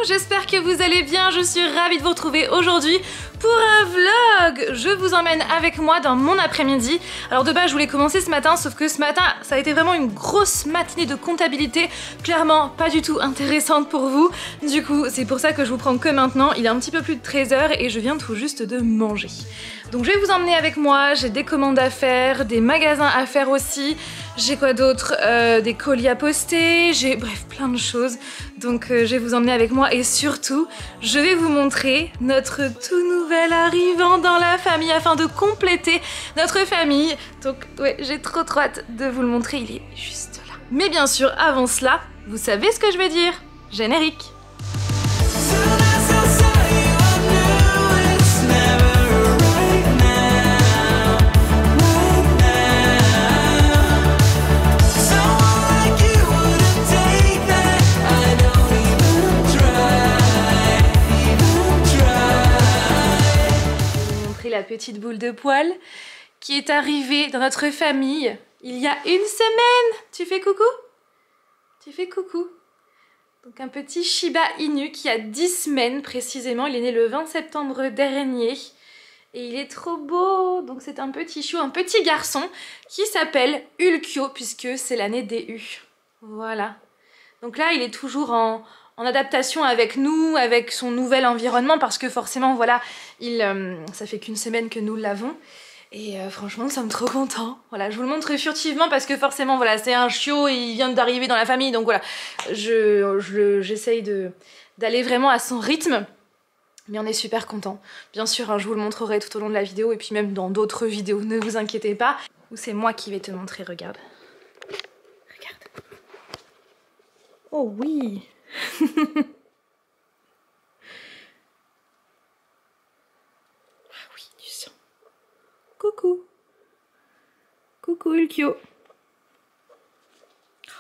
j'espère que vous allez bien, je suis ravie de vous retrouver aujourd'hui pour un vlog. Je vous emmène avec moi dans mon après-midi. Alors de base je voulais commencer ce matin, sauf que ce matin ça a été vraiment une grosse matinée de comptabilité, clairement pas du tout intéressante pour vous. Du coup c'est pour ça que je vous prends que maintenant, il est un petit peu plus de 13 h et je viens tout juste de manger. Donc je vais vous emmener avec moi, j'ai des commandes à faire, des magasins à faire aussi. J'ai quoi d'autre, des colis à poster, j'ai bref plein de choses. Donc je vais vous emmener avec moi et surtout je vais vous montrer notre tout nouvel arrivant dans la famille afin de compléter notre famille. Donc ouais, j'ai trop hâte de vous le montrer, il est juste là. Mais bien sûr avant cela, vous savez ce que je vais dire, générique. La petite boule de poil qui est arrivée dans notre famille il y a une semaine. Tu fais coucou? Tu fais coucou? Donc un petit Shiba Inu qui a 10 semaines précisément. Il est né le 20 septembre dernier et il est trop beau. Donc c'est un petit chou, un petit garçon qui s'appelle Ulkyo puisque c'est l'année des U. Voilà. Donc là il est toujours en adaptation avec nous, avec son nouvel environnement, parce que forcément, voilà, ça fait qu'une semaine que nous l'avons. Et franchement, nous sommes trop contents. Voilà, je vous le montre furtivement parce que forcément, voilà, c'est un chiot et il vient d'arriver dans la famille. Donc voilà, j'essaye d'aller vraiment à son rythme. Mais on est super contents. Bien sûr, hein, je vous le montrerai tout au long de la vidéo et puis même dans d'autres vidéos, ne vous inquiétez pas. Ou c'est moi qui vais te montrer, regarde. Regarde. Oh oui. Ah oui, du sang. Coucou. Coucou Ulkyo. Ah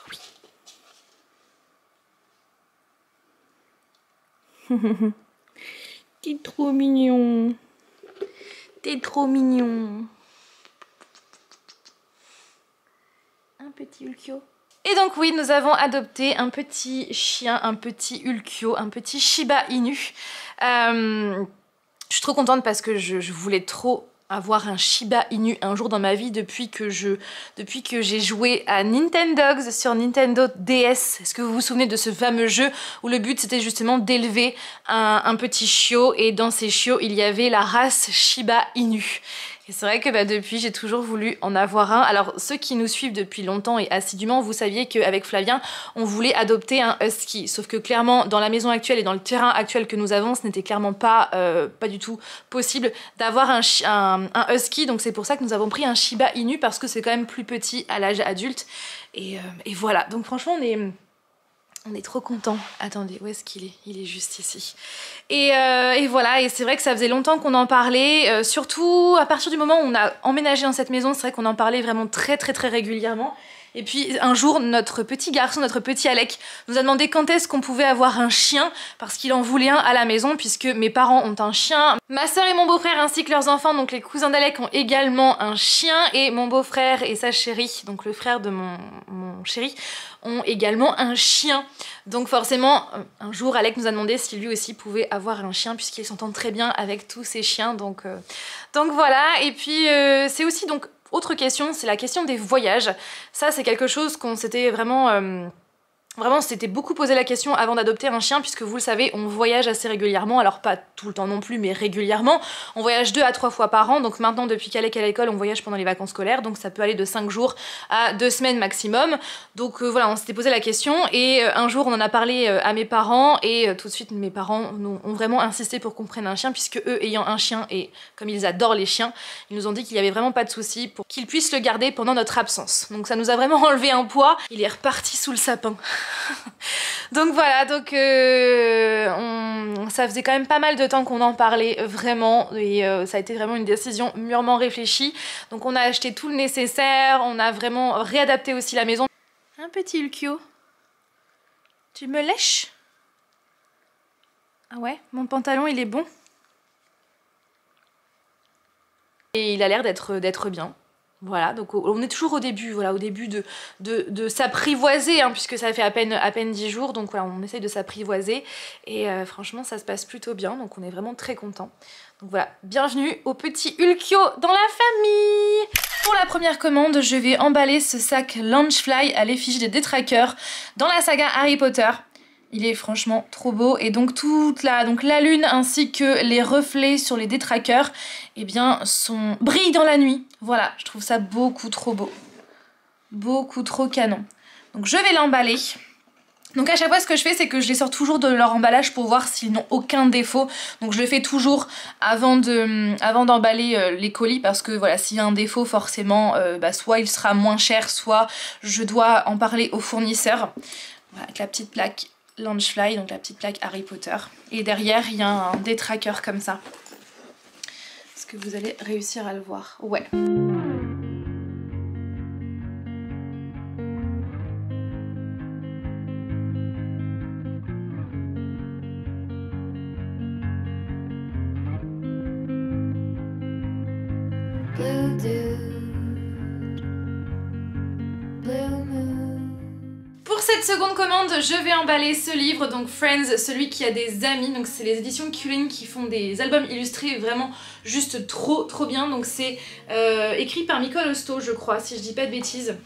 oui. T'es trop mignon. T'es trop mignon. Un petit Ulkyo. Et donc oui, nous avons adopté un petit chien, un petit Ulkyo, un petit Shiba Inu. Je suis trop contente parce que je voulais trop avoir un Shiba Inu un jour dans ma vie depuis que j'ai joué à Nintendogs sur Nintendo DS. Est-ce que vous vous souvenez de ce fameux jeu où le but c'était justement d'élever un petit chiot et dans ces chiots il y avait la race Shiba Inu. Et c'est vrai que depuis j'ai toujours voulu en avoir un. Alors ceux qui nous suivent depuis longtemps et assidûment, vous saviez qu'avec Flavien on voulait adopter un husky. Sauf que clairement dans la maison actuelle et dans le terrain actuel que nous avons, ce n'était clairement pas du tout possible d'avoir un husky. Donc c'est pour ça que nous avons pris un Shiba Inu parce que c'est quand même plus petit à l'âge adulte. Et voilà, donc franchement on est trop contents. Attendez, où est-ce qu'il est? Il est juste ici. Et voilà, et c'est vrai que ça faisait longtemps qu'on en parlait, surtout à partir du moment où on a emménagé dans cette maison, c'est vrai qu'on en parlait vraiment très régulièrement. Et puis un jour, notre petit garçon, notre petit Alec, nous a demandé quand est-ce qu'on pouvait avoir un chien, parce qu'il en voulait un à la maison, puisque mes parents ont un chien. Ma soeur et mon beau-frère ainsi que leurs enfants, donc les cousins d'Alec, ont également un chien, et mon beau-frère et sa chérie, donc le frère de mon chéri, ont également un chien. Donc forcément, un jour, Alec nous a demandé si lui aussi pouvait avoir un chien, puisqu'il s'entend très bien avec tous ses chiens, donc voilà. Et puis c'est aussi donc autre question, c'est la question des voyages. Ça, c'est quelque chose qu'on s'était vraiment s'était beaucoup posé la question avant d'adopter un chien, puisque vous le savez, on voyage assez régulièrement, alors pas tout le temps non plus, mais régulièrement. On voyage 2 à 3 fois par an, donc maintenant depuis qu'Alec est à l'école, on voyage pendant les vacances scolaires, donc ça peut aller de 5 jours à 2 semaines maximum. Donc voilà, on s'était posé la question, et un jour on en a parlé à mes parents, et tout de suite mes parents ont vraiment insisté pour qu'on prenne un chien, puisque eux ayant un chien, et comme ils adorent les chiens, ils nous ont dit qu'il n'y avait vraiment pas de souci pour qu'ils puissent le garder pendant notre absence. Donc ça nous a vraiment enlevé un poids, il est reparti sous le sapin. Donc voilà, donc ça faisait quand même pas mal de temps qu'on en parlait vraiment, et ça a été vraiment une décision mûrement réfléchie. Donc on a acheté tout le nécessaire, on a vraiment réadapté aussi la maison. Un petit Ulkyo, tu me lèches? Ah ouais, mon pantalon il est bon. Et il a l'air d'être bien. Voilà, donc on est toujours au début, voilà, au début de s'apprivoiser, hein, puisque ça fait à peine 10 jours, donc voilà, on essaye de s'apprivoiser, et franchement ça se passe plutôt bien, donc on est vraiment très contents. Donc voilà, bienvenue au petit Ulkio dans la famille. Pour la première commande, je vais emballer ce sac Loungefly à l'effigie des détraqueurs dans la saga Harry Potter. Il est franchement trop beau, et donc la lune ainsi que les reflets sur les détraqueurs eh bien, brillent dans la nuit. Voilà, je trouve ça beaucoup trop beau. Beaucoup trop canon. Donc je vais l'emballer. Donc à chaque fois ce que je fais c'est que je les sors toujours de leur emballage pour voir s'ils n'ont aucun défaut. Donc je le fais toujours avant d'emballer les colis, parce que voilà, s'il y a un défaut forcément soit il sera moins cher, soit je dois en parler au fournisseur. Voilà, avec la petite plaque Loungefly, donc la petite plaque Harry Potter. Et derrière il y a un détraqueur comme ça. Est-ce que vous allez réussir à le voir? Ouais. Pour cette seconde commande, je vais emballer ce livre, donc Friends, celui qui a des amis. Donc c'est les éditions Cullen qui font des albums illustrés vraiment juste trop bien. Donc c'est écrit par Micole Hosto, je crois, si je dis pas de bêtises.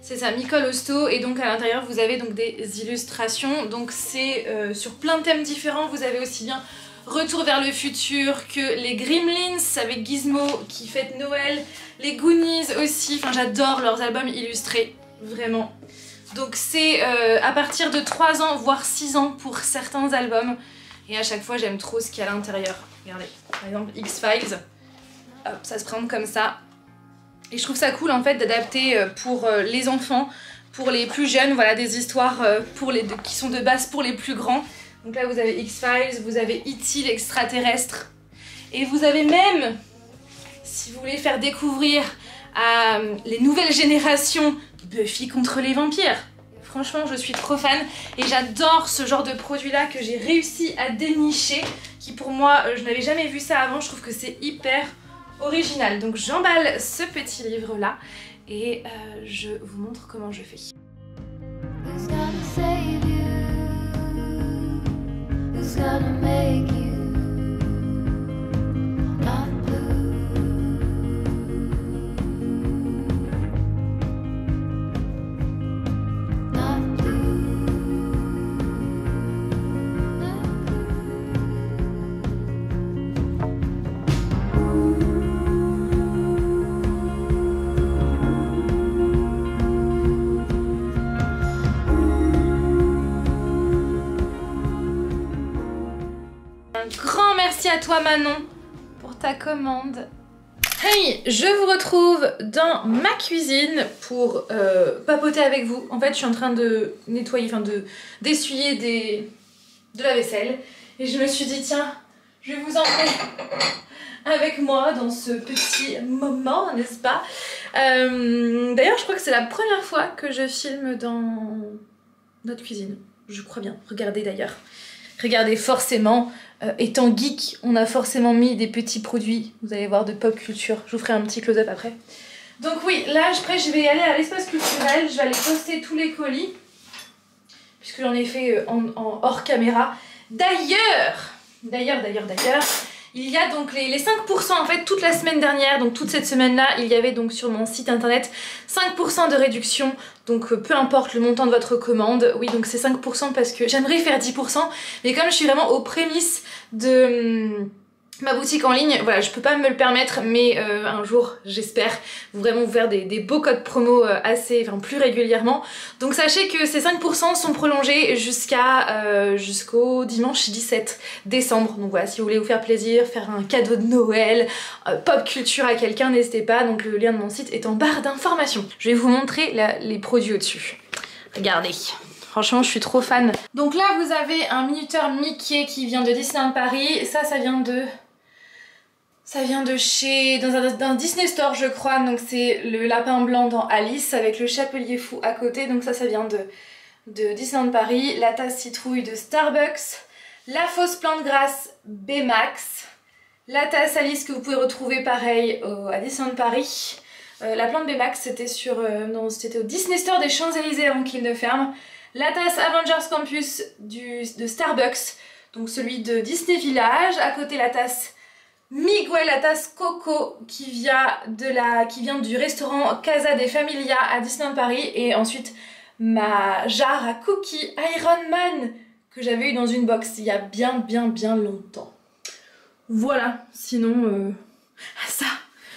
C'est ça, Micole Hosto, et donc à l'intérieur vous avez donc des illustrations. Donc c'est sur plein de thèmes différents. Vous avez aussi bien Retour vers le futur que les Gremlins avec Gizmo qui fête Noël, les Goonies aussi. Enfin j'adore leurs albums illustrés, vraiment. Donc c'est à partir de 3 ans voire 6 ans pour certains albums, et à chaque fois j'aime trop ce qu'il y a à l'intérieur. Regardez, par exemple X-Files, hop, ça se présente comme ça. Et je trouve ça cool en fait d'adapter pour les enfants, pour les plus jeunes, voilà, des histoires qui sont de base pour les plus grands. Donc là vous avez X-Files, vous avez E.T. l'extraterrestre, et vous avez même, si vous voulez faire découvrir à les nouvelles générations, Buffy contre les vampires. Franchement je suis trop fan, et j'adore ce genre de produit là que j'ai réussi à dénicher, qui pour moi, je n'avais jamais vu ça avant, je trouve que c'est hyper original. Donc j'emballe ce petit livre là, et je vous montre comment je fais. Grand merci à toi Manon pour ta commande. Hey, je vous retrouve dans ma cuisine pour papoter avec vous. En fait, je suis en train de nettoyer, enfin d'essuyer de la vaisselle. Et je me suis dit, tiens, je vais vous emmener avec moi dans ce petit moment, n'est-ce pas? D'ailleurs, je crois que c'est la première fois que je filme dans notre cuisine. Je crois bien. Regardez d'ailleurs. Regardez, forcément, étant geek, on a forcément mis des petits produits, vous allez voir, de pop culture. Je vous ferai un petit close-up après. Donc oui, là, après, je vais aller à l'espace culturel, je vais aller poster tous les colis, puisque j'en ai fait en hors caméra. D'ailleurs, il y a donc les 5% en fait toute la semaine dernière, donc toute cette semaine-là, il y avait donc sur mon site internet 5% de réduction, donc peu importe le montant de votre commande. Oui, donc c'est 5% parce que j'aimerais faire 10%, mais comme je suis vraiment aux prémices de ma boutique en ligne, voilà, je peux pas me le permettre, mais un jour, j'espère vraiment vous faire des beaux codes promo plus régulièrement. Donc sachez que ces 5% sont prolongés jusqu'au dimanche 17 décembre. Donc voilà, si vous voulez vous faire plaisir, faire un cadeau de Noël, pop culture à quelqu'un, n'hésitez pas. Donc le lien de mon site est en barre d'informations. Je vais vous montrer les produits au-dessus. Regardez. Franchement, je suis trop fan. Donc là, vous avez un minuteur Mickey qui vient de Disneyland Paris. Ça vient de chez... d'un Disney Store, je crois. Donc c'est le lapin blanc dans Alice avec le chapelier fou à côté. Donc ça vient de Disneyland Paris. La tasse citrouille de Starbucks. La fausse plante grasse Baymax. La tasse Alice que vous pouvez retrouver pareil à Disneyland Paris. La plante Baymax, c'était sur... non, c'était au Disney Store des Champs-Élysées avant qu'il ne ferme. La tasse Avengers Campus de Starbucks, donc celui de Disney Village. À côté, la tasse Miguel, la tasse Coco qui vient du restaurant Casa de Familia à Disneyland Paris. Et ensuite, ma jarre à cookies Iron Man que j'avais eu dans une box il y a bien longtemps. Voilà, sinon... ça,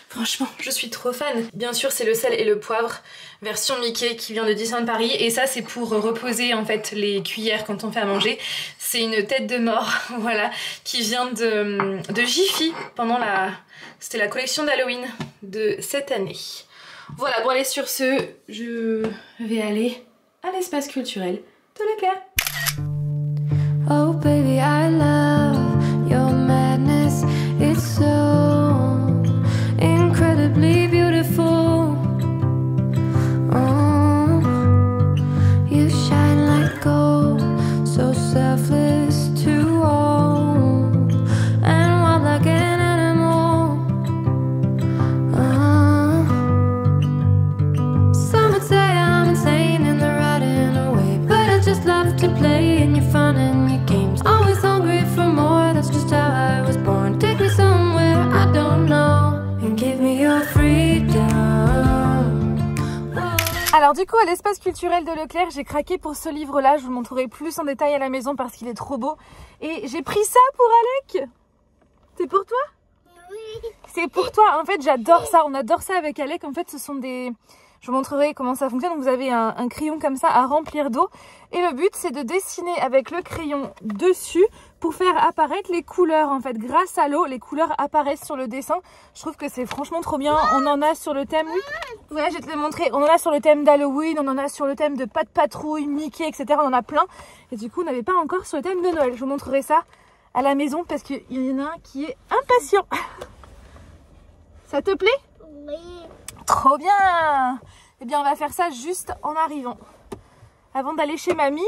franchement, je suis trop fan. Bien sûr, c'est le sel et le poivre, version Mickey qui vient de Disneyland Paris. Et ça, c'est pour reposer en fait les cuillères quand on fait à manger. C'est une tête de mort, voilà, qui vient de Jiffy pendant c'était la collection d'Halloween de cette année. Voilà, bon allez, sur ce, je vais aller à l'espace culturel de Leclerc. Oh baby, I love your madness. It's so incredibly beautiful. Oh, you shine like gold, so selfless to all, and wild like an animal. Some would say I'm insane in the right in a way, but I just love to play in your fun and your games. Always hungry for more, that's just how I was born. Take me somewhere I don't know and give me your freedom. Alors du coup, à l'espace culturel de Leclerc, j'ai craqué pour ce livre-là. Je vous le montrerai plus en détail à la maison parce qu'il est trop beau. Et j'ai pris ça pour Alec. C'est pour toi? Oui. C'est pour toi. En fait, j'adore ça. On adore ça avec Alec. En fait, ce sont des... Je vous montrerai comment ça fonctionne. Donc, vous avez un crayon comme ça à remplir d'eau. Et le but, c'est de dessiner avec le crayon dessus pour faire apparaître les couleurs. En fait, grâce à l'eau, les couleurs apparaissent sur le dessin. Je trouve que c'est franchement trop bien. On en a sur le thème... Ouais, je vais te le montrer. On en a sur le thème d'Halloween, on en a sur le thème de Pat' Patrouille, Mickey, etc. On en a plein. Et du coup, on n'avait pas encore sur le thème de Noël. Je vous montrerai ça à la maison parce qu'il y en a un qui est impatient. Ça te plaît? Oui. Trop bien! Eh bien, on va faire ça juste en arrivant. Avant d'aller chez mamie,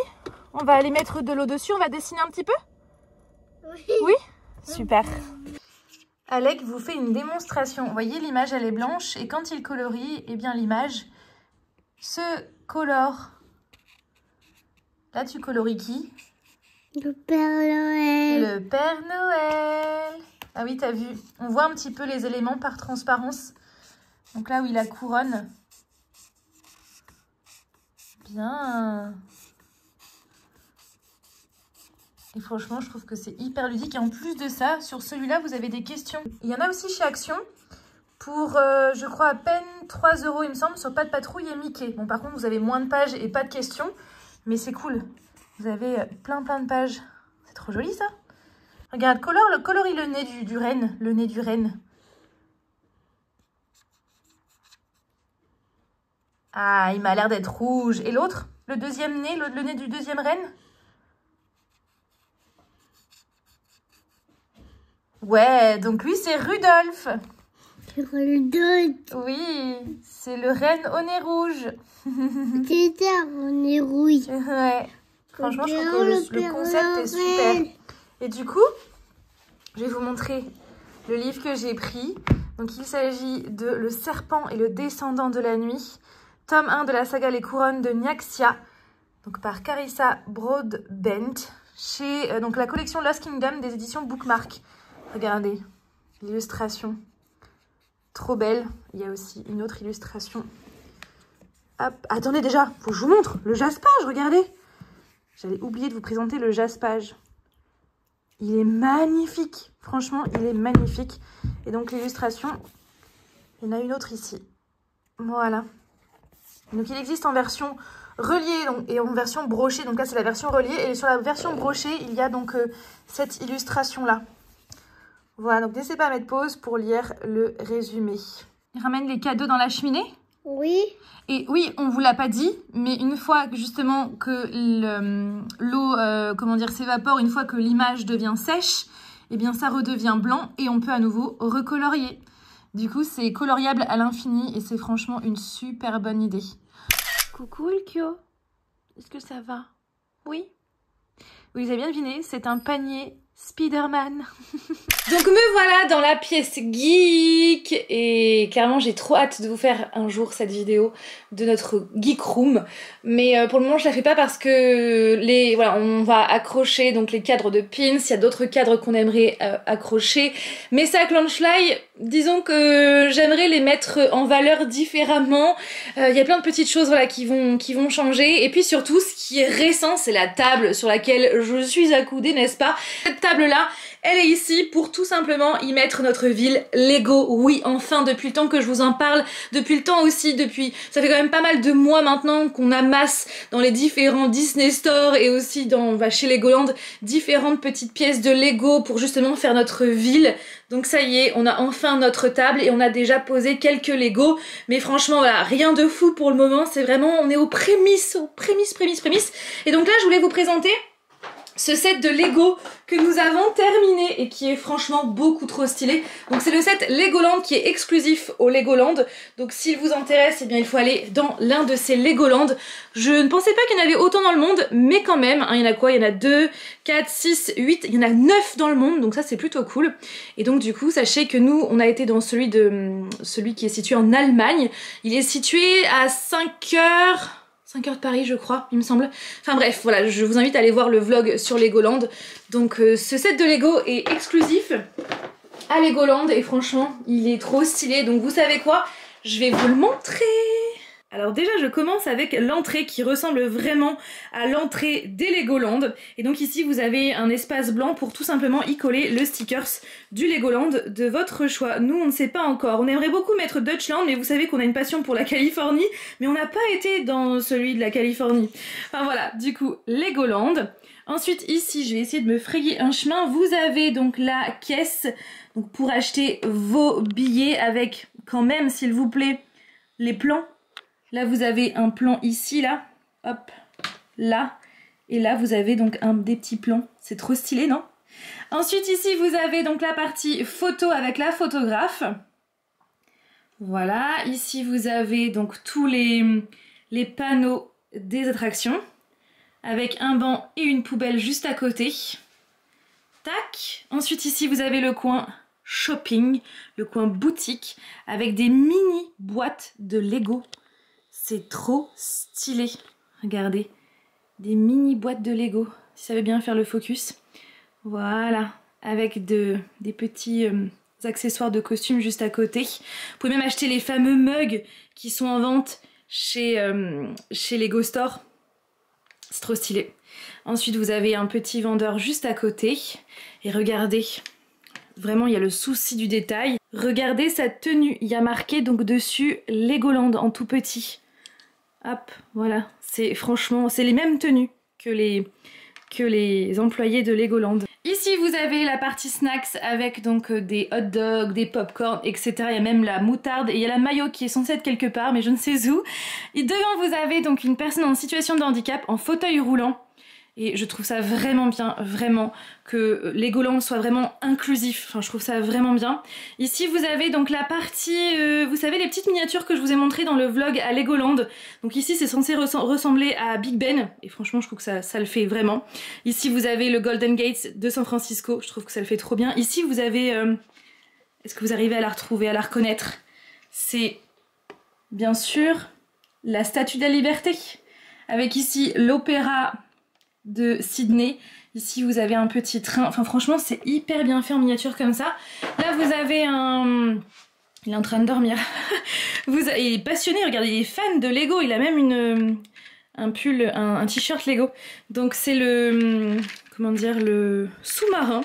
on va aller mettre de l'eau dessus. On va dessiner un petit peu? Oui. Oui? Super. Alec vous fait une démonstration. Vous voyez, l'image, elle est blanche. Et quand il colorie, eh bien, l'image se colore. Là, tu colories qui? Le Père Noël. Le Père Noël. Ah oui, t'as vu. On voit un petit peu les éléments par transparence. Donc là où il a couronne. Bien. Et franchement, je trouve que c'est hyper ludique. Et en plus de ça, sur celui-là, vous avez des questions. Il y en a aussi chez Action pour, je crois, à peine 3 €, il me semble, sur Pat' Patrouille et Mickey. Bon, par contre, vous avez moins de pages et pas de questions. Mais c'est cool. Vous avez plein de pages. C'est trop joli, ça. Regarde, colorie le nez du renne. Le nez du renne. Ah, il m'a l'air d'être rouge. Et l'autre? Le deuxième nez, le nez du deuxième renne? Ouais, donc lui, c'est Rudolph. Rudolph. Oui, c'est le renne au nez rouge. C'est ça, on est rouge. Ouais, franchement, je trouve que le concept est super. Et du coup, je vais vous montrer le livre que j'ai pris. Donc, il s'agit de Le serpent et le descendant de la nuit. Tome 1 de la saga Les Couronnes de Nyaxia. Donc, par Carissa Broadbent. Chez donc, la collection Lost Kingdom des éditions Bookmark. Regardez l'illustration. Trop belle. Il y a aussi une autre illustration. Hop. Attendez déjà, faut que je vous montre le jaspage, regardez. J'avais oublié de vous présenter le jaspage. Il est magnifique. Franchement, il est magnifique. Et donc l'illustration, il y en a une autre ici. Voilà. Donc il existe en version reliée et en version brochée. Donc là, c'est la version reliée. Et sur la version brochée, il y a donc cette illustration-là. Voilà, donc n'hésitez pas à mettre pause pour lire le résumé. Il ramène les cadeaux dans la cheminée? Oui. Et oui, on vous l'a pas dit, mais une fois que justement que l'eau s'évapore, une fois que l'image devient sèche, eh bien ça redevient blanc et on peut à nouveau recolorier. Du coup, c'est coloriable à l'infini et c'est franchement une super bonne idée. Coucou Ulkyo, est-ce que ça va? Oui? Oui, vous avez bien deviné, c'est un panier Spider-Man. Donc me voilà dans la pièce geek et clairement j'ai trop hâte de vous faire un jour cette vidéo de notre geek room, mais pour le moment je la fais pas parce que voilà, on va accrocher donc les cadres de pins, il y a d'autres cadres qu'on aimerait accrocher, mes sacs Launchfly, disons que j'aimerais les mettre en valeur différemment. Il y a plein de petites choses voilà qui vont changer, et puis surtout ce qui est récent c'est la table sur laquelle je suis accoudée, n'est-ce pas? Cette table là elle est ici pour tout simplement y mettre notre ville Lego. Oui, enfin, depuis le temps que je vous en parle, depuis le temps aussi, ça fait quand même pas mal de mois maintenant qu'on amasse dans les différents Disney Store et aussi chez Legoland différentes petites pièces de Lego pour justement faire notre ville. Donc ça y est, on a enfin notre table et on a déjà posé quelques Lego. Mais franchement, voilà, rien de fou pour le moment. C'est vraiment, on est aux prémices. Et donc là, je voulais vous présenter ce set de Lego que nous avons terminé et qui est franchement beaucoup trop stylé. Donc c'est le set Legoland qui est exclusif au Legoland. Donc s'il vous intéresse, eh bien il faut aller dans l'un de ces Legoland. Je ne pensais pas qu'il y en avait autant dans le monde, mais quand même, hein, il y en a quoi? Il y en a 2, 4, 6, 8, il y en a 9 dans le monde, donc ça c'est plutôt cool. Et donc du coup, sachez que nous, on a été dans celui qui est situé en Allemagne. Il est situé à 5 heures de Paris je crois, il me semble. Enfin bref, voilà, je vous invite à aller voir le vlog sur Legoland. Donc ce set de Lego est exclusif à Legoland et franchement, il est trop stylé. Donc vous savez quoi? Je vais vous le montrer. Alors déjà je commence avec l'entrée qui ressemble vraiment à l'entrée des Legoland. Et donc ici vous avez un espace blanc pour tout simplement y coller le stickers du Legoland de votre choix. Nous on ne sait pas encore, on aimerait beaucoup mettre Dutchland, mais vous savez qu'on a une passion pour la Californie, mais on n'a pas été dans celui de la Californie. Enfin voilà, du coup Legoland. Ensuite ici je vais essayer de me frayer un chemin. Vous avez donc la caisse donc pour acheter vos billets avec quand même s'il vous plaît les plans. Là, vous avez un plan ici, là, hop, là, et là, vous avez donc des petits plans. C'est trop stylé, non? Ensuite, ici, vous avez donc la partie photo avec la photographe. Voilà, ici, vous avez donc tous les panneaux des attractions, avec un banc et une poubelle juste à côté. Tac! Ensuite, ici, vous avez le coin shopping, le coin boutique, avec des mini boîtes de Lego. C'est trop stylé. Regardez, des mini boîtes de Lego. Si ça veut bien faire le focus. Voilà, avec des petits accessoires de costumes juste à côté. Vous pouvez même acheter les fameux mugs qui sont en vente chez Lego Store. C'est trop stylé. Ensuite, vous avez un petit vendeur juste à côté. Et regardez, vraiment, il y a le souci du détail. Regardez sa tenue. Il y a marqué donc dessus Legoland en tout petit. Hop, voilà, franchement, c'est les mêmes tenues que les employés de Legoland. Ici, vous avez la partie snacks avec donc des hot dogs, des popcorn, etc. Il y a même la moutarde et il y a la mayo qui est censée être quelque part, mais je ne sais où. Et devant, vous avez donc une personne en situation de handicap en fauteuil roulant. Et je trouve ça vraiment bien, vraiment, que Legoland soit vraiment inclusif. Enfin, je trouve ça vraiment bien. Ici, vous avez donc la partie, vous savez, les petites miniatures que je vous ai montrées dans le vlog à Legoland. Donc ici, c'est censé ressembler à Big Ben. Et franchement, je trouve que ça le fait vraiment. Ici, vous avez le Golden Gate de San Francisco. Je trouve que ça le fait trop bien. Ici, vous avez... Est-ce que vous arrivez à la retrouver, à la reconnaître? C'est, bien sûr, la Statue de la Liberté. Avec ici l'Opéra de Sydney. Ici vous avez un petit train, enfin franchement c'est hyper bien fait en miniature comme ça. Là vous avez il est en train de dormir. Il est passionné, regardez, il est fan de Lego, il a même un pull, un t-shirt Lego. Donc c'est comment dire, le sous-marin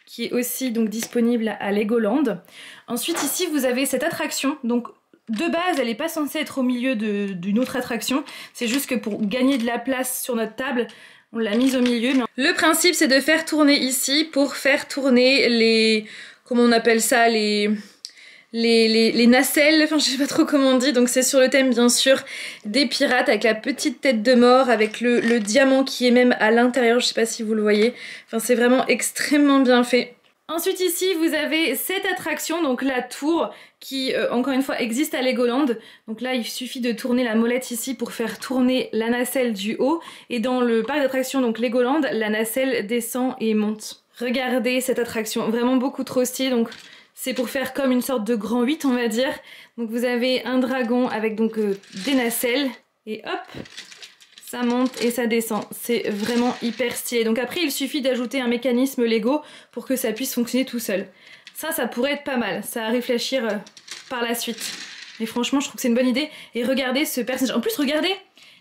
qui est aussi donc disponible à Legoland. Ensuite ici vous avez cette attraction, donc de base, elle n'est pas censée être au milieu d'une autre attraction. C'est juste que pour gagner de la place sur notre table, on l'a mise au milieu. Le principe, c'est de faire tourner ici pour faire tourner les... Comment on appelle ça? Les nacelles, enfin je sais pas trop comment on dit. Donc c'est sur le thème bien sûr des pirates avec la petite tête de mort, avec le diamant qui est même à l'intérieur, je sais pas si vous le voyez. Enfin c'est vraiment extrêmement bien fait. Ensuite ici vous avez cette attraction, donc la tour qui encore une fois existe à Legoland. Donc là il suffit de tourner la molette ici pour faire tourner la nacelle du haut, et dans le parc d'attractions donc Legoland la nacelle descend et monte. Regardez cette attraction, vraiment beaucoup trop stylée. Donc c'est pour faire comme une sorte de grand 8 on va dire. Donc vous avez un dragon avec donc des nacelles et hop, ça monte et ça descend. C'est vraiment hyper stylé. Donc après il suffit d'ajouter un mécanisme Lego pour que ça puisse fonctionner tout seul. Ça pourrait être pas mal, ça à réfléchir par la suite. Mais franchement je trouve que c'est une bonne idée. Et regardez ce personnage, en plus regardez,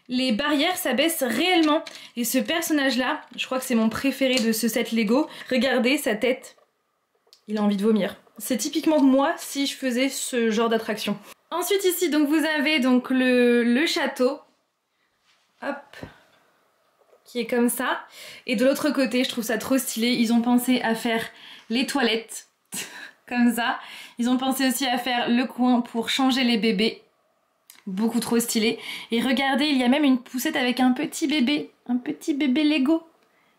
les barrières s'abaissent réellement. Et ce personnage là, je crois que c'est mon préféré de ce set Lego. Regardez sa tête, il a envie de vomir. C'est typiquement moi si je faisais ce genre d'attraction. Ensuite ici donc vous avez donc le château. Hop, qui est comme ça. Et de l'autre côté je trouve ça trop stylé. Ils ont pensé à faire les toilettes comme ça. Ils ont pensé aussi à faire le coin pour changer les bébés. Beaucoup trop stylé. Et regardez, il y a même une poussette avec un petit bébé Lego.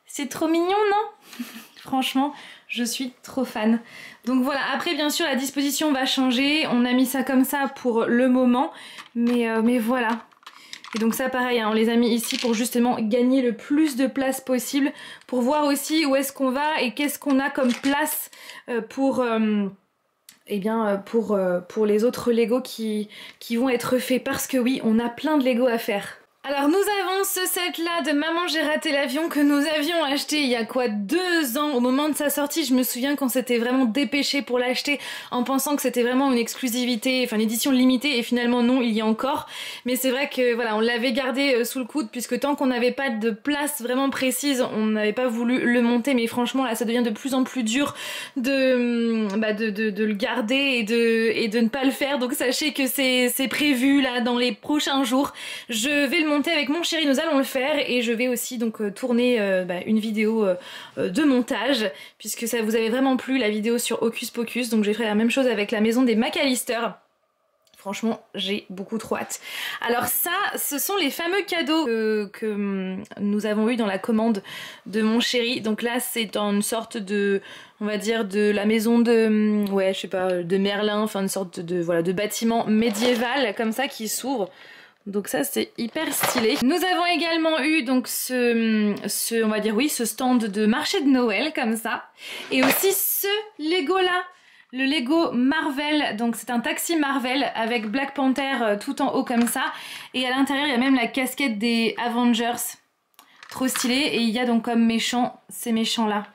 C'est trop mignon, non? Franchement, je suis trop fan. Donc voilà, après bien sûr la disposition va changer. On a mis ça comme ça pour le moment. Mais voilà. Et donc ça pareil, hein, on les a mis ici pour justement gagner le plus de place possible. Pour voir aussi où est-ce qu'on va et qu'est-ce qu'on a comme place pour les autres Lego qui vont être faits. Parce que oui, on a plein de Lego à faire. Alors nous avons ce set là de Maman j'ai raté l'avion que nous avions acheté il y a quoi 2 ans au moment de sa sortie. Je me souviens qu'on s'était vraiment dépêché pour l'acheter en pensant que c'était vraiment une exclusivité, enfin une édition limitée, et finalement non, il y a encore. Mais c'est vrai que voilà, on l'avait gardé sous le coude puisque tant qu'on n'avait pas de place vraiment précise, on n'avait pas voulu le monter. Mais franchement là ça devient de plus en plus dur de le garder et de ne pas le faire. Donc sachez que c'est prévu là dans les prochains jours. Je vais le monter avec mon chéri, nous allons le faire, et je vais aussi donc tourner une vidéo de montage puisque ça vous avait vraiment plu la vidéo sur Hocus Pocus. Donc j'ai fait la même chose avec la maison des McAllister. Franchement, j'ai beaucoup trop hâte. Alors ça, ce sont les fameux cadeaux que nous avons eu dans la commande de mon chéri. Donc là, c'est dans une sorte de, on va dire, de la maison de, ouais, je sais pas, de Merlin, enfin une sorte de bâtiment médiéval comme ça qui s'ouvre. Donc ça c'est hyper stylé. Nous avons également eu donc on va dire oui, ce stand de marché de Noël comme ça. Et aussi ce Lego là, le Lego Marvel. Donc c'est un taxi Marvel avec Black Panther tout en haut comme ça. Et à l'intérieur il y a même la casquette des Avengers. Trop stylé. Et il y a donc comme méchants ces méchants là.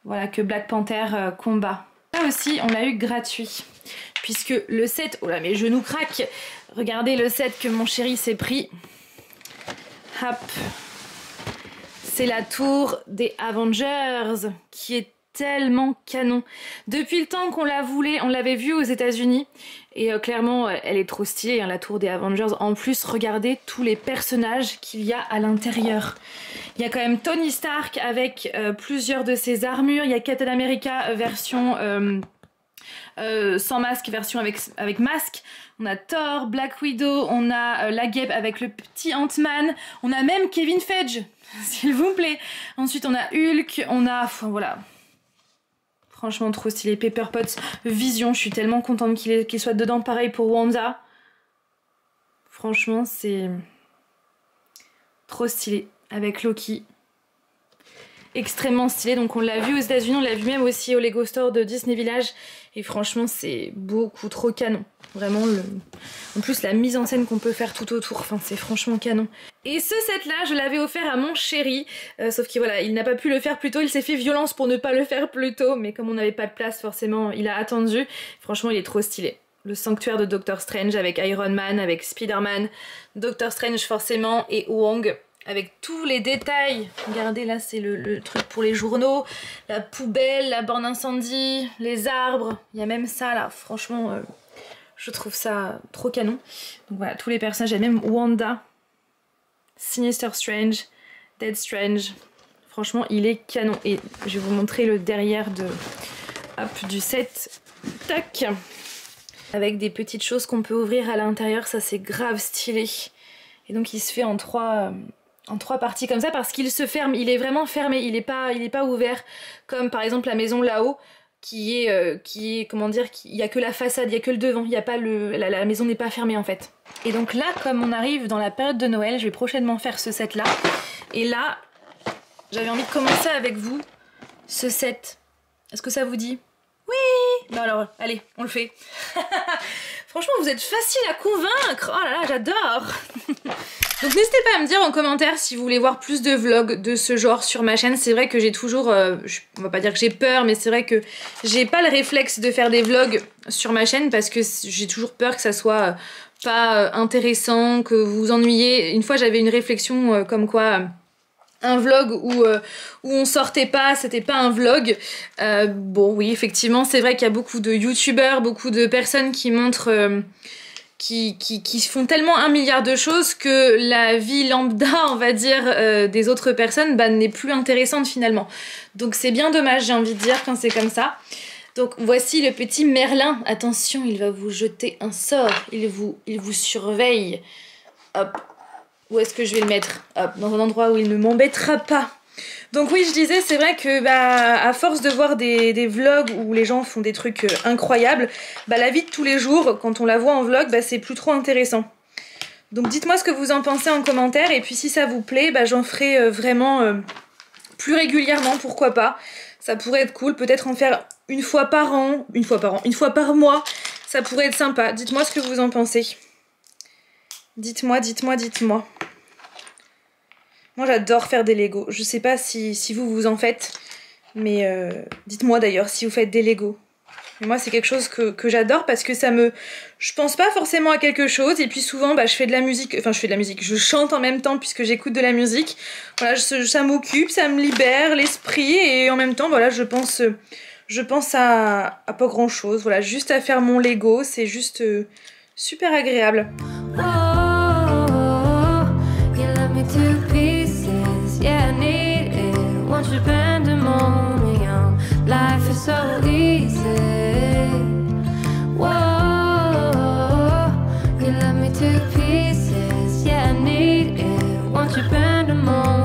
Voilà que Black Panther combat. Là aussi on l'a eu gratuit. Puisque le set, oh là mes genoux craquent. Regardez le set que mon chéri s'est pris. Hop. C'est la tour des Avengers qui est tellement canon. Depuis le temps qu'on la voulait, on l'avait vue aux États-Unis et clairement elle est trop stylée, hein, la tour des Avengers. En plus, regardez tous les personnages qu'il y a à l'intérieur. Il y a quand même Tony Stark avec plusieurs de ses armures. Il y a Captain America version sans masque, version avec masque. On a Thor, Black Widow, on a la guêpe avec le petit Ant-Man, on a même Kevin Feige, s'il vous plaît. Ensuite on a Hulk, on a... Enfin voilà. Franchement trop stylé. Pepper Potts, Vision, je suis tellement contente qu'il soit dedans. Pareil pour Wanda. Franchement c'est... trop stylé. Avec Loki. Extrêmement stylé, donc on l'a vu aux États-Unis, on l'a vu même aussi au Lego Store de Disney Village, et franchement c'est beaucoup trop canon. Vraiment, en plus la mise en scène qu'on peut faire tout autour, enfin c'est franchement canon. Et ce set là, je l'avais offert à mon chéri, sauf qu'il voilà, il n'a pas pu le faire plus tôt, il s'est fait violence pour ne pas le faire plus tôt, mais comme on n'avait pas de place forcément, il a attendu. Franchement il est trop stylé. Le sanctuaire de Doctor Strange avec Iron Man, avec Spider-Man, Doctor Strange forcément, et Wong. Avec tous les détails. Regardez là c'est le truc pour les journaux, la poubelle, la borne incendie, les arbres, il y a même ça là, franchement je trouve ça trop canon. Donc voilà, tous les personnages, il y a même Wanda, Sinister Strange, Dead Strange, franchement il est canon. Et je vais vous montrer le derrière du set, tac, avec des petites choses qu'on peut ouvrir à l'intérieur, ça c'est grave stylé. Et donc il se fait en trois parties comme ça parce qu'il se ferme, il est vraiment fermé, il est pas ouvert comme par exemple la maison là-haut qui est comment dire, il y a que la façade, il y a que le devant, il y a pas la maison n'est pas fermée en fait. Et donc là comme on arrive dans la période de Noël, je vais prochainement faire ce set là, et là j'avais envie de commencer avec vous ce set. Est-ce que ça vous dit? Oui! Bon alors, allez, on le fait. Franchement, vous êtes facile à convaincre. Oh là là, j'adore. Donc n'hésitez pas à me dire en commentaire si vous voulez voir plus de vlogs de ce genre sur ma chaîne. C'est vrai que j'ai toujours, on va pas dire que j'ai peur, mais c'est vrai que j'ai pas le réflexe de faire des vlogs sur ma chaîne parce que j'ai toujours peur que ça soit pas intéressant, que vous vous ennuyez. Une fois j'avais une réflexion comme quoi... un vlog où on sortait pas, c'était pas un vlog. Bon oui, effectivement, c'est vrai qu'il y a beaucoup de youtubeurs, beaucoup de personnes qui montrent, qui font tellement 1 milliard de choses que la vie lambda, on va dire, des autres personnes, bah, n'est plus intéressante finalement. Donc c'est bien dommage, j'ai envie de dire, quand c'est comme ça. Donc voici le petit Merlin. Attention, il va vous jeter un sort, il vous surveille. Hop. Où est-ce que je vais le mettre? Hop, dans un endroit où il ne m'embêtera pas. Donc oui, je disais, c'est vrai que bah, à force de voir des vlogs où les gens font des trucs incroyables, bah, la vie de tous les jours, quand on la voit en vlog, bah, c'est plus trop intéressant. Donc dites-moi ce que vous en pensez en commentaire, et puis si ça vous plaît, bah, j'en ferai vraiment plus régulièrement, pourquoi pas. Ça pourrait être cool, peut-être en faire une fois par mois, ça pourrait être sympa. Dites-moi ce que vous en pensez. Dites-moi. Moi j'adore faire des Lego. Je sais pas si vous en faites, mais dites-moi d'ailleurs si vous faites des Lego. Mais moi c'est quelque chose que j'adore parce que ça me... Je pense pas forcément à quelque chose et puis souvent bah, je fais de la musique, je chante en même temps puisque j'écoute de la musique. Voilà, ça m'occupe, ça me libère l'esprit et en même temps voilà je pense à pas grand chose. Voilà, juste à faire mon Lego, c'est juste super agréable. To pieces, yeah, I need it. Won't you pandemonium? Life is so easy. Whoa, you love me to pieces, yeah, I need it. Won't you pandemonium?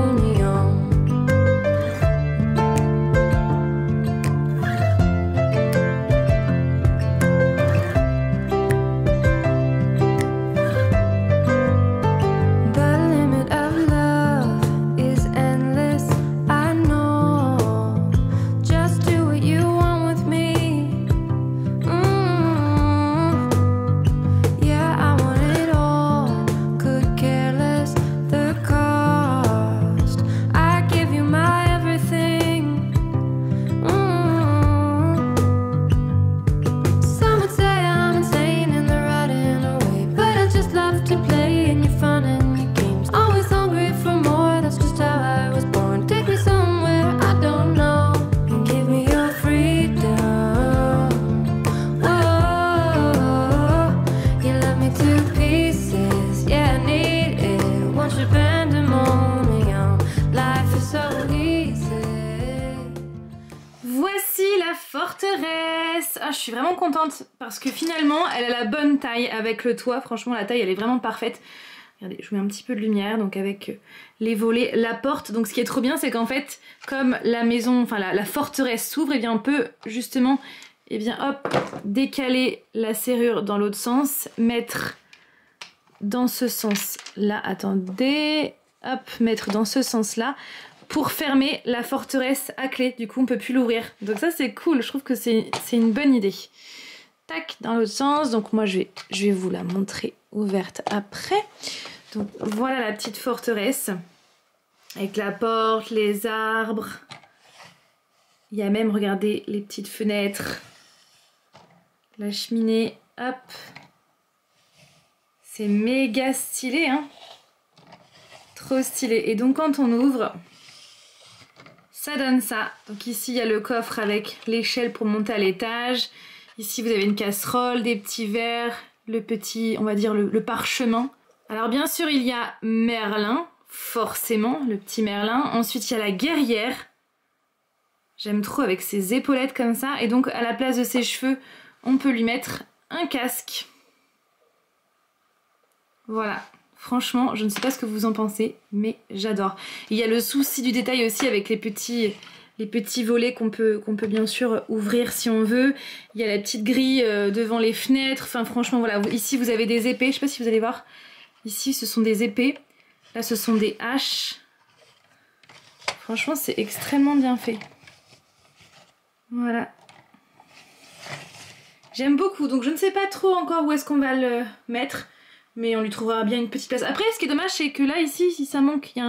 Ah, je suis vraiment contente parce que finalement elle a la bonne taille avec le toit. Franchement la taille elle est vraiment parfaite. Regardez, je mets un petit peu de lumière donc avec les volets, la porte. Donc ce qui est trop bien c'est qu'en fait comme la maison, enfin la forteresse s'ouvre, et bien on peut justement hop décaler la serrure dans l'autre sens, mettre dans ce sens là, attendez, hop, mettre dans ce sens là pour fermer la forteresse à clé. Du coup on peut plus l'ouvrir, donc ça c'est cool, je trouve que c'est une bonne idée. Tac, dans l'autre sens. Donc moi je vais vous la montrer ouverte après. Donc voilà la petite forteresse avec la porte, les arbres, il y a même, regardez, les petites fenêtres, la cheminée, hop, c'est méga stylé hein, trop stylé. Et donc quand on ouvre, ça donne ça. Donc ici il y a le coffre avec l'échelle pour monter à l'étage. Ici vous avez une casserole, des petits verres, le petit, on va dire le parchemin. Alors bien sûr il y a Merlin, forcément, le petit Merlin. Ensuite il y a la guerrière. J'aime trop avec ses épaulettes comme ça. Et donc à la place de ses cheveux, on peut lui mettre un casque. Voilà. Franchement, je ne sais pas ce que vous en pensez, mais j'adore. Il y a le souci du détail aussi avec les petits volets qu'on peut bien sûr ouvrir si on veut. Il y a la petite grille devant les fenêtres. Enfin franchement voilà, ici vous avez des épées, je sais pas si vous allez voir. Ici ce sont des épées, là ce sont des haches. Franchement c'est extrêmement bien fait. Voilà. J'aime beaucoup, donc je ne sais pas trop encore où est-ce qu'on va le mettre, mais on lui trouvera bien une petite place. Après, ce qui est dommage, c'est que là, ici, si ça manque, il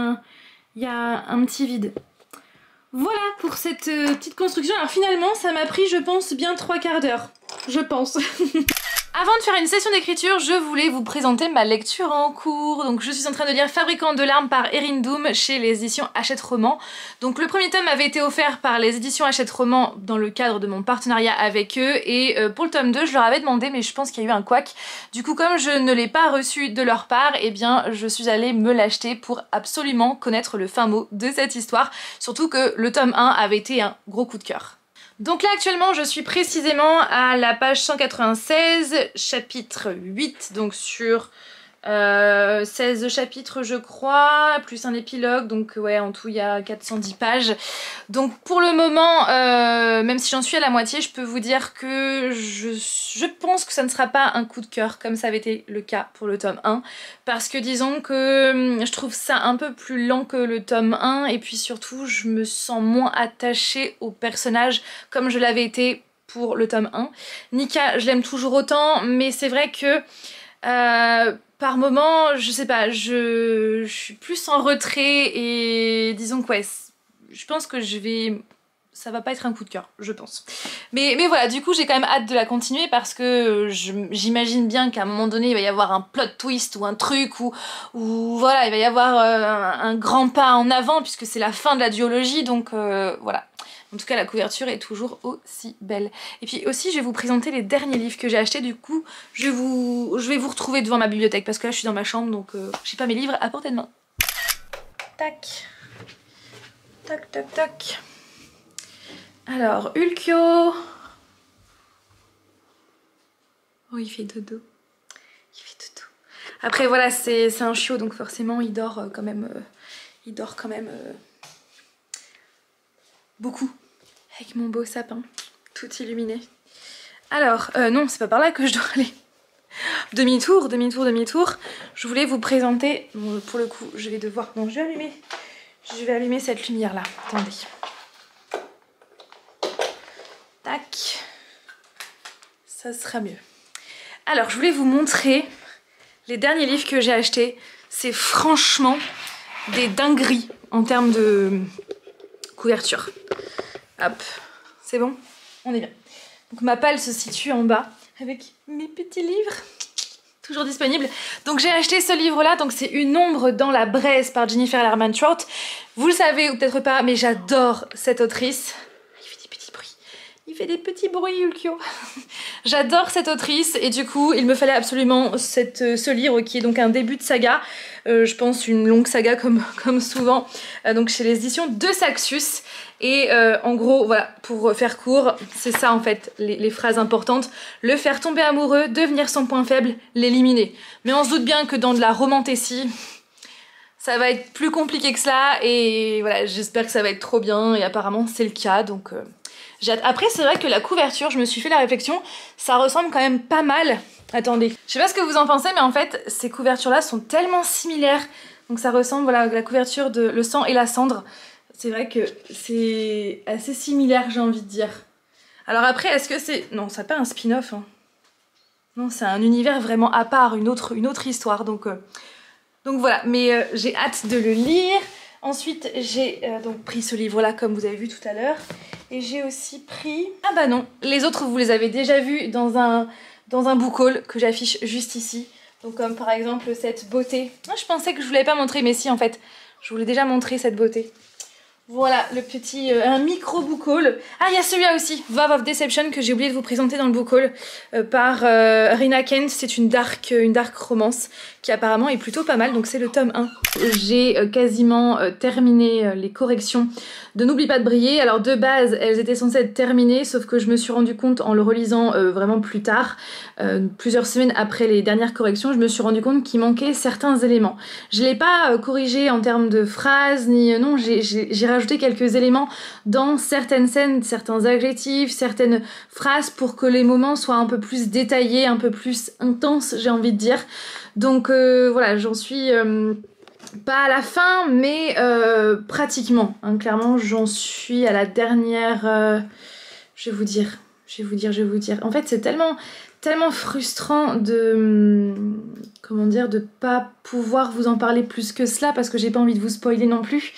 y a un petit vide. Voilà pour cette petite construction. Alors finalement, ça m'a pris, je pense, bien 3/4 d'heure. Je pense. Avant de faire une session d'écriture, je voulais vous présenter ma lecture en cours. Donc je suis en train de lire Fabricant de larmes par Erin Doom chez les éditions Hachette Roman. Donc le premier tome avait été offert par les éditions Hachette Roman dans le cadre de mon partenariat avec eux. Et pour le tome 2, je leur avais demandé, mais je pense qu'il y a eu un couac. Du coup, comme je ne l'ai pas reçu de leur part, eh bien je suis allée me l'acheter pour absolument connaître le fin mot de cette histoire. Surtout que le tome 1 avait été un gros coup de cœur. Donc là actuellement je suis précisément à la page 196, chapitre 8, donc sur 16 chapitres je crois, plus un épilogue, donc ouais en tout il y a 410 pages. Donc pour le moment, même si j'en suis à la moitié, je peux vous dire que je pense que ça ne sera pas un coup de cœur comme ça avait été le cas pour le tome 1. Parce que disons que je trouve ça un peu plus lent que le tome 1 et puis surtout je me sens moins attachée au personnage comme je l'avais été pour le tome 1. Nika, je l'aime toujours autant, mais c'est vrai que par moment, je sais pas, je suis plus en retrait et disons que ouais, je pense que ça va pas être un coup de cœur, je pense. Mais voilà, du coup j'ai quand même hâte de la continuer parce que j'imagine bien qu'à un moment donné il va y avoir un plot twist ou un truc ou voilà, il va y avoir un grand pas en avant puisque c'est la fin de la duologie, donc voilà. En tout cas, la couverture est toujours aussi belle. Et puis aussi, je vais vous présenter les derniers livres que j'ai achetés. Du coup, je vais vous retrouver devant ma bibliothèque parce que là, je suis dans ma chambre, donc j'ai pas mes livres à portée de main. Tac. Tac, tac, tac. Alors, Ulkyo. Oh, il fait dodo. Il fait dodo. Après, voilà, c'est un chiot, donc forcément, il dort quand même... beaucoup. Avec mon beau sapin, tout illuminé. Alors, non, c'est pas par là que je dois aller. Demi-tour, demi-tour, demi-tour. Je voulais vous présenter... Bon, pour le coup, je vais devoir... Non, je vais allumer cette lumière-là. Attendez. Tac. Ça sera mieux. Alors, je voulais vous montrer les derniers livres que j'ai achetés. C'est franchement des dingueries en termes de couverture. Hop, c'est bon, on est bien. Donc ma palle se situe en bas avec mes petits livres, toujours disponibles. Donc j'ai acheté ce livre-là, donc c'est Une ombre dans la braise par Jennifer Lerman-Trout. Vous le savez ou peut-être pas, mais j'adore cette autrice. Il fait des petits bruits. Il fait des petits bruits, Ulkyo. J'adore cette autrice et du coup, il me fallait absolument ce livre qui est donc un début de saga. Je pense une longue saga comme souvent. Donc chez les éditions de Saxus. Et en gros, voilà, pour faire court, c'est ça en fait, les phrases importantes. Le faire tomber amoureux, devenir son point faible, l'éliminer. Mais on se doute bien que dans de la romantécie, ça va être plus compliqué que cela. Et voilà, j'espère que ça va être trop bien. Et apparemment, c'est le cas, donc j'ai hâte. Après, c'est vrai que la couverture, je me suis fait la réflexion, ça ressemble quand même pas mal. Attendez, je sais pas ce que vous en pensez, mais en fait, ces couvertures-là sont tellement similaires. Donc ça ressemble, voilà, à la couverture de Le sang et la cendre. C'est vrai que c'est assez similaire, j'ai envie de dire. Alors après, est-ce que c'est... Non, ça n'a pas un spin-off. Hein. Non, c'est un univers vraiment à part, une autre histoire. Donc voilà, mais j'ai hâte de le lire. Ensuite, j'ai donc pris ce livre-là, comme vous avez vu tout à l'heure. Et j'ai aussi pris... Ah bah non, les autres, vous les avez déjà vus dans un book haul que j'affiche juste ici. Donc comme par exemple cette beauté. Ah, je pensais que je ne vous l'avais pas montré, mais si en fait, je vous l'ai déjà montré cette beauté. Voilà, le petit, un micro book haul. Ah, il y a celui-là aussi, Vow of Deception, que j'ai oublié de vous présenter dans le book haul, par Rina Kent. C'est une dark romance qui apparemment est plutôt pas mal, donc c'est le tome 1. J'ai quasiment terminé les corrections de N'oublie pas de briller. Alors de base, elles étaient censées être terminées, sauf que je me suis rendu compte en le relisant vraiment plus tard, plusieurs semaines après les dernières corrections, je me suis rendu compte qu'il manquait certains éléments. Je l'ai pas corrigé en termes de phrases, ni non, j'ai rajouté quelques éléments dans certaines scènes, certains adjectifs, certaines phrases pour que les moments soient un peu plus détaillés, un peu plus intenses, j'ai envie de dire. Donc voilà, j'en suis pas à la fin, mais pratiquement. Hein, clairement, j'en suis à la dernière... Je vais vous dire. En fait, c'est tellement frustrant de... Comment dire, de pas pouvoir vous en parler plus que cela parce que j'ai pas envie de vous spoiler non plus.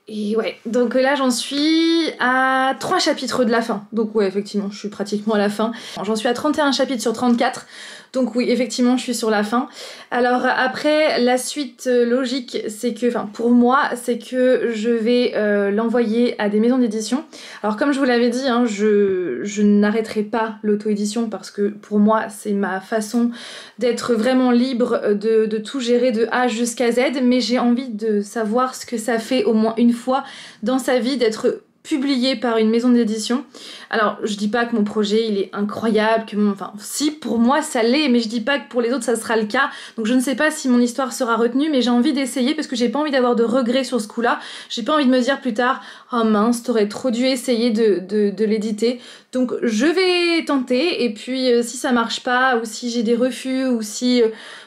Et ouais, donc là j'en suis à 3 chapitres de la fin. Donc ouais, effectivement, je suis pratiquement à la fin. J'en suis à 31 chapitres sur 34. Donc oui, effectivement, je suis sur la fin. Alors après, la suite logique, c'est que, enfin pour moi, c'est que je vais l'envoyer à des maisons d'édition. Alors comme je vous l'avais dit, hein, je n'arrêterai pas l'auto-édition parce que pour moi, c'est ma façon d'être vraiment libre de tout gérer de A jusqu'à Z. Mais j'ai envie de savoir ce que ça fait au moins une fois dans sa vie d'être publié par une maison d'édition. Alors je dis pas que mon projet il est incroyable, enfin si pour moi ça l'est, mais je dis pas que pour les autres ça sera le cas, donc je ne sais pas si mon histoire sera retenue, mais j'ai envie d'essayer parce que j'ai pas envie d'avoir de regrets sur ce coup là, j'ai pas envie de me dire plus tard oh mince t'aurais trop dû essayer de l'éditer, donc je vais tenter et puis si ça marche pas ou si j'ai des refus ou si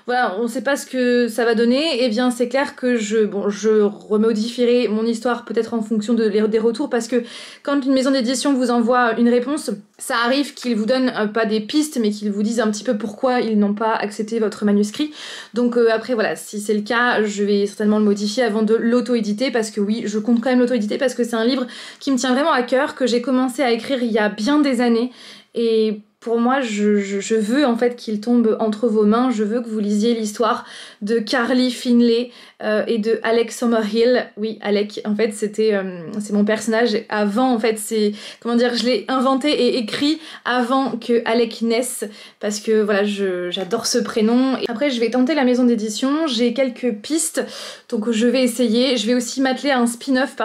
voilà, on sait pas ce que ça va donner, et bien c'est clair que je remodifierai mon histoire peut-être en fonction des retours, parce que quand une maison d'édition vous envoie une réponse, ça arrive qu'ils vous donnent pas des pistes, mais qu'ils vous disent un petit peu pourquoi ils n'ont pas accepté votre manuscrit. Donc après voilà, si c'est le cas, je vais certainement le modifier avant de l'auto-éditer, parce que oui, je compte quand même l'auto-éditer, parce que c'est un livre qui me tient vraiment à cœur, que j'ai commencé à écrire il y a bien des années, et pour moi, je veux en fait qu'il tombe entre vos mains. Je veux que vous lisiez l'histoire de Carly Finlay et de Alec Summerhill. Oui, Alec, en fait, c'est mon personnage. Avant, en fait, comment dire, je l'ai inventé et écrit avant que Alec naisse, parce que voilà, j'adore ce prénom. Et après, je vais tenter la maison d'édition. J'ai quelques pistes, donc je vais essayer. Je vais aussi m'atteler à un spin-off,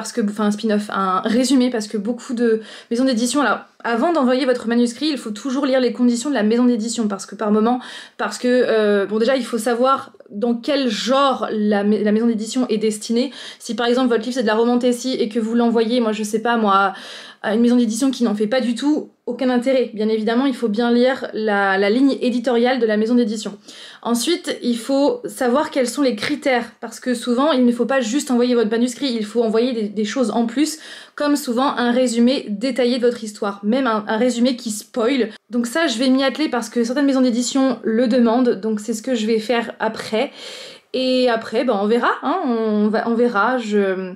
un résumé, parce que beaucoup de maisons d'édition, alors avant d'envoyer votre manuscrit, il faut toujours lire les conditions de la maison d'édition, parce que bon déjà il faut savoir dans quel genre la maison d'édition est destinée. Si par exemple votre livre c'est de la romantasy et que vous l'envoyez, moi je sais pas moi, à une maison d'édition qui n'en fait pas du tout, aucun intérêt. Bien évidemment, il faut bien lire la ligne éditoriale de la maison d'édition. Ensuite, il faut savoir quels sont les critères, parce que souvent, il ne faut pas juste envoyer votre manuscrit, il faut envoyer des choses en plus, comme souvent un résumé détaillé de votre histoire, même un résumé qui spoil. Donc ça, je vais m'y atteler parce que certaines maisons d'édition le demandent, donc c'est ce que je vais faire après. Et après, on verra, hein, on verra, je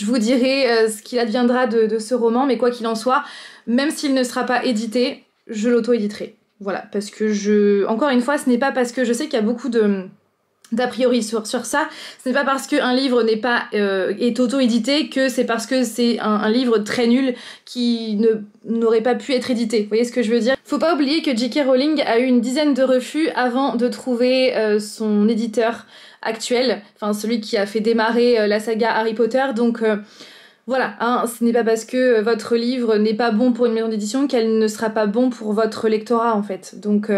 vous dirai ce qu'il adviendra de ce roman, mais quoi qu'il en soit, même s'il ne sera pas édité, je l'auto-éditerai. Voilà, parce que encore une fois, ce n'est pas parce que je sais qu'il y a beaucoup d'a priori sur ça, ce n'est pas parce qu'un livre est auto-édité que c'est parce que c'est un livre très nul qui n'aurait pas pu être édité. Vous voyez ce que je veux dire? Faut pas oublier que J.K. Rowling a eu une dizaine de refus avant de trouver son éditeur actuel, enfin celui qui a fait démarrer la saga Harry Potter, donc voilà, hein, ce n'est pas parce que votre livre n'est pas bon pour une maison d'édition qu'elle ne sera pas bon pour votre lectorat en fait, donc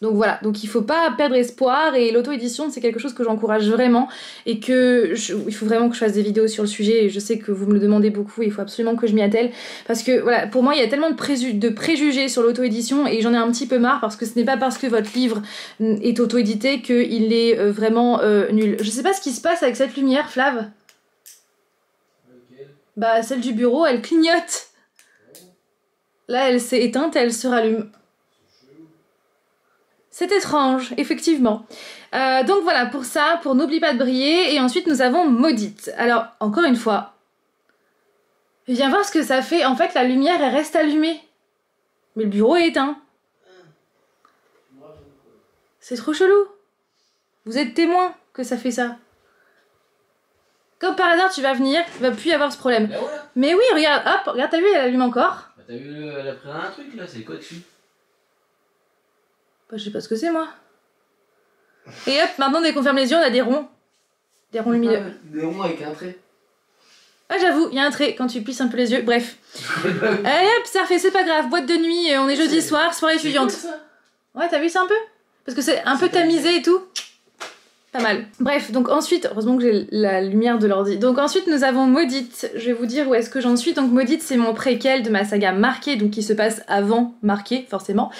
voilà, donc il faut pas perdre espoir, et l'auto-édition c'est quelque chose que j'encourage vraiment, et il faut vraiment que je fasse des vidéos sur le sujet, et je sais que vous me le demandez beaucoup et il faut absolument que je m'y attelle, parce que voilà, pour moi il y a tellement de préjugés sur l'auto-édition, et j'en ai un petit peu marre, parce que ce n'est pas parce que votre livre est auto-édité qu'il est vraiment nul. Je sais pas ce qui se passe avec cette lumière, Flav. Bah celle du bureau, elle clignote. Là elle s'est éteinte et elle se rallume. C'est étrange, effectivement. Donc voilà, pour ça, pour N'oublie pas de briller. Et ensuite, nous avons Maudite. Alors, encore une fois, viens voir ce que ça fait. En fait, la lumière, elle reste allumée. Mais le bureau est éteint. C'est trop chelou. Vous êtes témoin que ça fait ça. Comme par hasard, tu vas venir, il va plus y avoir ce problème. Bah voilà. Mais oui, regarde, hop, regarde, t'as vu, elle allume encore. Bah t'as vu, elle a pris un truc là, c'est quoi dessus? Bah, je sais pas ce que c'est, moi. Et hop, maintenant, dès qu'on ferme les yeux, on a des ronds. Des ronds lumineux. Des ronds avec un trait. Ah, j'avoue, il y a un trait quand tu plisses un peu les yeux. Bref. Allez hop, ça refait, c'est pas grave. Boîte de nuit, on est jeudi soir, soirée étudiante. Cool, ça. Ouais, t'as vu ça un peu? Parce que c'est un peu tamisé et tout. Pas mal. Bref, donc ensuite, heureusement que j'ai la lumière de l'ordi. Donc ensuite, nous avons Maudite. Je vais vous dire où est-ce que j'en suis. Donc Maudite, c'est mon préquel de ma saga Marquée, donc qui se passe avant Marquée, forcément.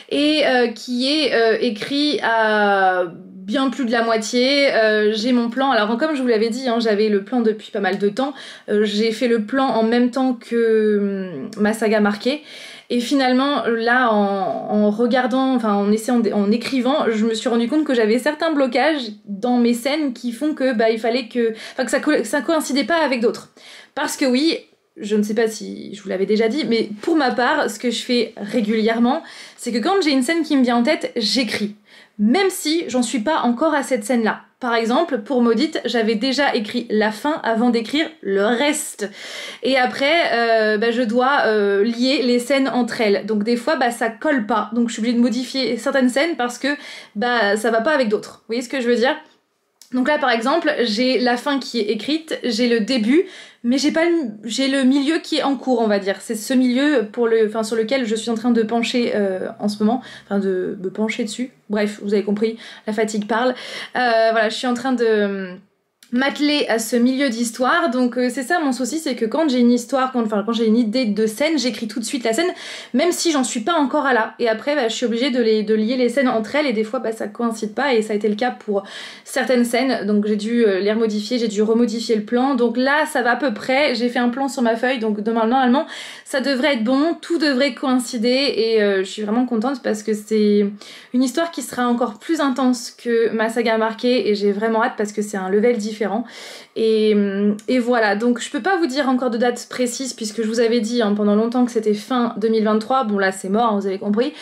Et qui est écrit à bien plus de la moitié, j'ai mon plan. Alors comme je vous l'avais dit, hein, j'avais le plan depuis pas mal de temps, j'ai fait le plan en même temps que ma saga marquée. Et finalement, là, en regardant, enfin en essayant, en écrivant, je me suis rendu compte que j'avais certains blocages dans mes scènes qui font que il fallait que ça coïncidait pas avec d'autres. Parce que oui, je ne sais pas si je vous l'avais déjà dit, mais pour ma part, ce que je fais régulièrement, c'est que quand j'ai une scène qui me vient en tête, j'écris. Même si j'en suis pas encore à cette scène-là. Par exemple, pour Maudite, j'avais déjà écrit la fin avant d'écrire le reste. Et après, je dois lier les scènes entre elles. Donc des fois, ça colle pas. Donc je suis obligée de modifier certaines scènes parce que ça va pas avec d'autres. Vous voyez ce que je veux dire ? Donc là, par exemple, j'ai la fin qui est écrite, j'ai le début, mais j'ai le milieu qui est en cours, on va dire. C'est ce milieu sur lequel je suis en train de pencher en ce moment, enfin de me pencher dessus. Bref, vous avez compris, la fatigue parle. Voilà, je suis en train de m'atteler à ce milieu d'histoire, donc c'est ça mon souci, c'est que quand j'ai une histoire, quand j'ai une idée de scène, j'écris tout de suite la scène, même si j'en suis pas encore à là, et après je suis obligée de lier les scènes entre elles, et des fois ça coïncide pas, et ça a été le cas pour certaines scènes, donc j'ai dû les remodifier, j'ai dû remodifier le plan, donc là ça va à peu près, j'ai fait un plan sur ma feuille, donc normalement ça devrait être bon, tout devrait coïncider, et je suis vraiment contente parce que c'est une histoire qui sera encore plus intense que ma saga marquée, et j'ai vraiment hâte parce que c'est un level différent. Et voilà, donc je peux pas vous dire encore de date précise puisque je vous avais dit pendant longtemps que c'était fin 2023, bon là c'est mort, hein, vous avez compris.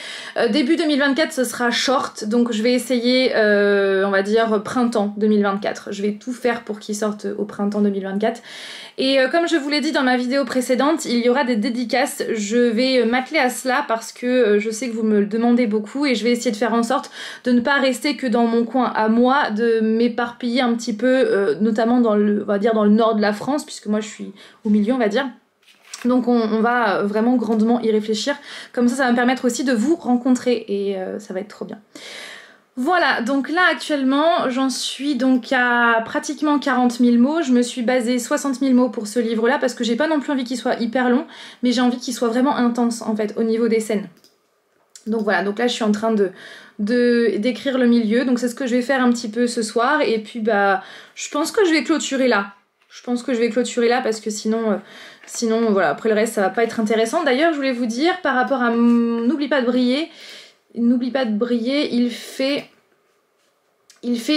Début 2024 ce sera short, donc je vais essayer on va dire printemps 2024, je vais tout faire pour qu'il sorte au printemps 2024. Et comme je vous l'ai dit dans ma vidéo précédente, il y aura des dédicaces, je vais m'atteler à cela parce que je sais que vous me le demandez beaucoup et je vais essayer de faire en sorte de ne pas rester que dans mon coin à moi, de m'éparpiller un petit peu, notamment dans le nord de la France, puisque moi je suis au milieu on va dire. Donc on va vraiment grandement y réfléchir, comme ça va me permettre aussi de vous rencontrer et ça va être trop bien. Voilà, donc là actuellement j'en suis donc à pratiquement 40 000 mots, je me suis basée 60 000 mots pour ce livre là parce que j'ai pas non plus envie qu'il soit hyper long, mais j'ai envie qu'il soit vraiment intense en fait au niveau des scènes. Donc voilà, donc là je suis en train d'écrire le milieu, donc c'est ce que je vais faire un petit peu ce soir, et puis je pense que je vais clôturer là. Je pense que je vais clôturer là parce que sinon voilà, après le reste ça va pas être intéressant. D'ailleurs je voulais vous dire par rapport à N'oublie pas de briller, il fait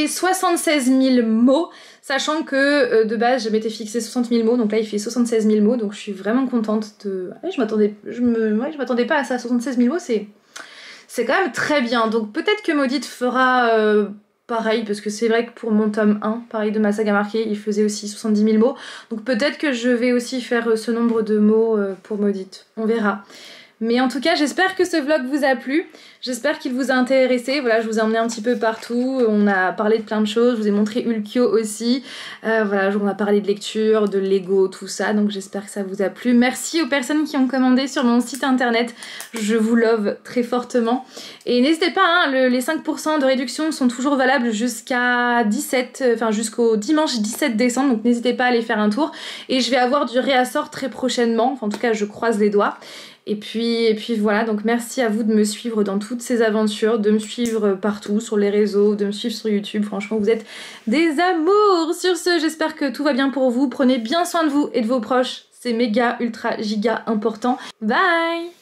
76 000 mots, sachant que de base je m'étais fixé 60 000 mots, donc là il fait 76 000 mots, donc je suis vraiment contente de... je m'attendais pas à ça, 76 000 mots c'est quand même très bien, donc peut-être que Maudite fera pareil, parce que c'est vrai que pour mon tome 1, pareil de ma saga marquée, il faisait aussi 70 000 mots, donc peut-être que je vais aussi faire ce nombre de mots pour Maudite, on verra. Mais en tout cas, j'espère que ce vlog vous a plu, j'espère qu'il vous a intéressé, voilà, je vous ai emmené un petit peu partout, on a parlé de plein de choses, je vous ai montré Ulkyo aussi, voilà, on a parlé de lecture, de Lego, tout ça, donc j'espère que ça vous a plu. Merci aux personnes qui ont commandé sur mon site internet, je vous love très fortement. Et n'hésitez pas, hein, les 5% de réduction sont toujours valables jusqu'au dimanche 17 décembre, donc n'hésitez pas à aller faire un tour. Et je vais avoir du réassort très prochainement, enfin en tout cas je croise les doigts. Et puis voilà, donc merci à vous de me suivre dans toutes ces aventures, de me suivre partout sur les réseaux, de me suivre sur YouTube, franchement vous êtes des amours. Sur ce, j'espère que tout va bien pour vous, prenez bien soin de vous et de vos proches, c'est méga, ultra, giga important. Bye!